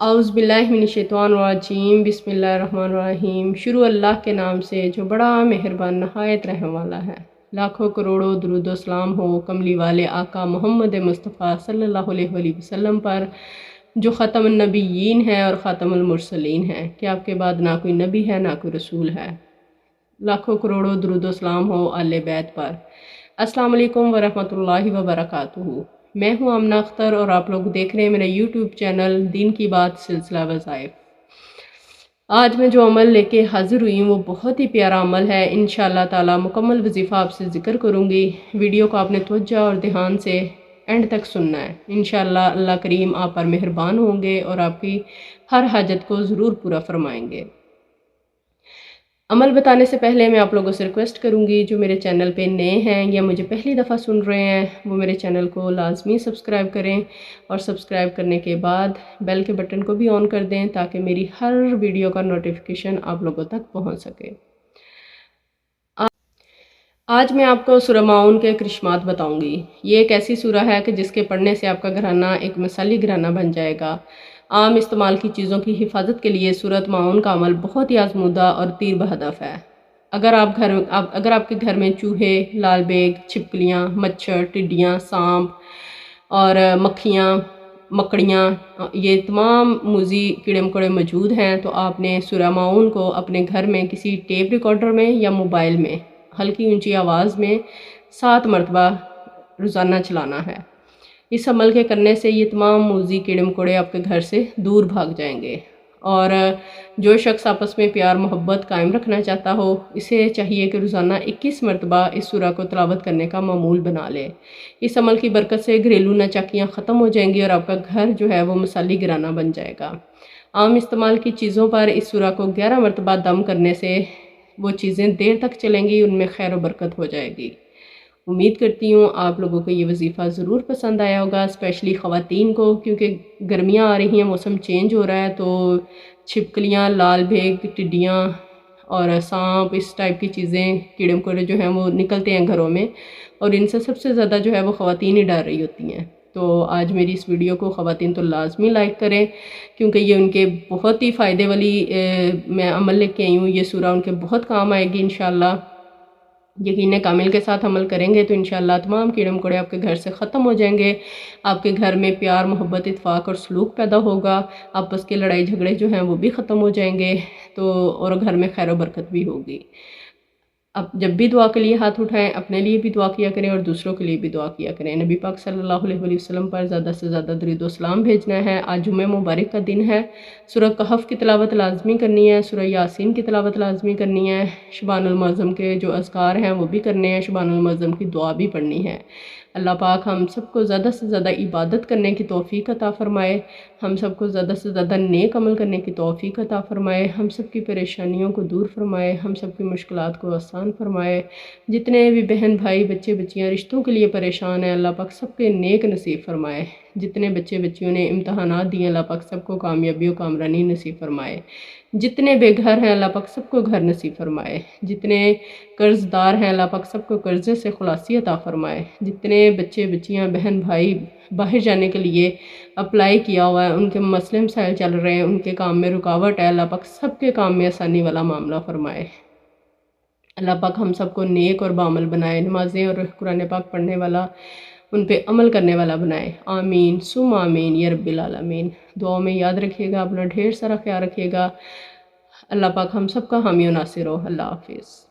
اعوذ باللہ من الشیطان الرجیم، بسم اللہ الرحمن الرحیم۔ شروع اللہ کے نام سے جو بڑا مہربان نہایت رحم والا ہے۔ لاکھوں کروڑوں درود و سلام ہو کملی والے آقا محمد مصطفیٰ صلی اللہ علیہ وآلہ وسلم پر، جو ختم النبیین ہے اور خاتم المرسلین ہے، کہ آپ کے بعد نہ کوئی نبی ہے نہ کوئی رسول ہے۔ لاکھوں کروڑوں درود و سلام ہو آل بیت پر۔ السلام علیکم ورحمۃ اللہ وبرکاتہ۔ میں ہوں آمنہ اختر اور آپ لوگ دیکھ رہے ہیں میرا یوٹیوب چینل دین کی بات سلسلہ وظائف۔ آج میں جو عمل لے کے حاضر ہوئی ہوں وہ بہت ہی پیارا عمل ہے۔ انشاءاللہ تعالی مکمل وظیفہ آپ سے ذکر کروں گی۔ ویڈیو کو آپ نے توجہ اور دھیان سے اینڈ تک سننا ہے۔ انشاءاللہ اللہ کریم آپ پر مہربان ہوں گے اور آپ کی ہر حاجت کو ضرور پورا فرمائیں گے۔ عمل بتانے سے پہلے میں آپ لوگوں سے ریکویسٹ کروں گی، جو میرے چینل پہ نئے ہیں یا مجھے پہلی دفعہ سن رہے ہیں، وہ میرے چینل کو لازمی سبسکرائب کریں اور سبسکرائب کرنے کے بعد بیل کے بٹن کو بھی آن کر دیں تاکہ میری ہر ویڈیو کا نوٹیفیکیشن آپ لوگوں تک پہنچ سکے۔ آج میں آپ کو سورہ ماؤن کے کرشمات بتاؤں گی۔ یہ ایک ایسی سورہ ہے کہ جس کے پڑھنے سے آپ کا گھرانہ ایک مثالی گھرانہ بن جائے گا۔ عام استعمال کی چیزوں کی حفاظت کے لیے سورۃ ماؤن کا عمل بہت ہی آزمودہ اور تیر بہدف ہے۔ اگر آپ کے گھر میں چوہے، لال بیگ، چھپکلیاں، مچھر، ٹڈیاں، سانپ اور مکھیاں، مکڑیاں، یہ تمام موذی کیڑے مکوڑے موجود ہیں تو آپ نے سورہ ماؤن کو اپنے گھر میں کسی ٹیپ ریکارڈر میں یا موبائل میں ہلکی اونچی آواز میں 7 مرتبہ روزانہ چلانا ہے۔ اس عمل کے کرنے سے یہ تمام موذی کیڑے مکوڑے آپ کے گھر سے دور بھاگ جائیں گے، اور جو شخص آپس میں پیار محبت قائم رکھنا چاہتا ہو اسے چاہیے کہ روزانہ 21 مرتبہ اس سورہ کو تلاوت کرنے کا معمول بنا لے۔ اس عمل کی برکت سے گھریلو ناچاکیاں ختم ہو جائیں گی اور آپ کا گھر جو ہے وہ مثالی گھرانہ بن جائے گا۔ عام استعمال کی چیزوں پر اس سورہ کو 11 مرتبہ دم کرنے سے وہ چیزیں دیر تک چلیں گی، ان میں خیر و برکت ہو جائے گی۔ امید کرتی ہوں آپ لوگوں کو یہ وظیفہ ضرور پسند آیا ہوگا، اسپیشلی خواتین کو، کیونکہ گرمیاں آ رہی ہیں، موسم چینج ہو رہا ہے تو چھپکلیاں، لال بیگ، ٹڈیاں اور سانپ، اس ٹائپ کی چیزیں، کیڑے مکوڑے جو ہیں وہ نکلتے ہیں گھروں میں، اور ان سے سب سے زیادہ جو ہے وہ خواتین ہی ڈر رہی ہوتی ہیں۔ تو آج میری اس ویڈیو کو خواتین تو لازمی لائک کریں، کیونکہ یہ ان کے بہت ہی فائدے والی میں عمل لے کے آئی ہوں۔ یہ سورہ ان کے بہت کام آئے گی انشاءاللہ۔ یقین کامل کے ساتھ عمل کریں گے تو انشاءاللہ تمام کیڑے مکوڑے آپ کے گھر سے ختم ہو جائیں گے۔ آپ کے گھر میں پیار محبت اتفاق اور سلوک پیدا ہوگا، آپس کے لڑائی جھگڑے جو ہیں وہ بھی ختم ہو جائیں گے، اور گھر میں خیر و برکت بھی ہوگی۔ اب جب بھی دعا کے لیے ہاتھ اٹھائیں اپنے لیے بھی دعا کیا کریں اور دوسروں کے لیے بھی دعا کیا کریں۔ نبی پاک صلی اللہ علیہ وآلہ وسلم پر زیادہ سے زیادہ درود و سلام بھیجنا ہے۔ آج جمعہ مبارک کا دن ہے۔ سورہ کہف کی تلاوت لازمی کرنی ہے، سورہ یاسین کی تلاوت لازمی کرنی ہے، شبان المعظم کے جو اذکار ہیں وہ بھی کرنے ہیں، شبان المعظم کی دعا بھی پڑھنی ہے۔ اللہ پاک ہم سب کو زیادہ سے زیادہ عبادت کرنے کی توفیق عطا فرمائے، ہم سب کو زیادہ سے زیادہ نیک عمل کرنے کی توفیق عطا فرمائے، ہم سب کی پریشانیوں کو دور فرمائے، ہم سب کی مشکلات کو آسان فرمائے۔ جتنے بھی بہن بھائی بچے بچیاں رشتوں کے لیے پریشان ہیں، اللہ پاک سب کے نیک نصیب فرمائے۔ جتنے بچے بچیوں نے امتحانات دیے اللہ پاک سب کو کامیابی و کامرانی نصیب فرمائے۔ جتنے بے گھر ہیں اللہ پاک سب کو گھر نصیب فرمائے۔ جتنے قرض دار ہیں اللہ پاک سب کو قرضے سے خلاصی عطا فرمائے۔ جتنے بچے بچیاں بہن بھائی باہر جانے کے لیے اپلائی کیا ہوا ہے، ان کے مسئلے مسائل چل رہے ہیں، ان کے کام میں رکاوٹ ہے، اللہ پاک سب کے کام میں آسانی والا معاملہ فرمائے۔ اللہ پاک ہم سب کو نیک اور بعمل بنائے، نمازیں اور قرآن پاک پڑھنے والا، ان پہ عمل کرنے والا بنائے۔ آمین ثم آمین یا رب العالمین۔ دعاؤں میں یاد رکھیے گا، اپنا ڈھیر سارا خیال رکھیے گا۔ اللہ پاک ہم سب کا حامی و ناصر ہو۔ اللہ حافظ۔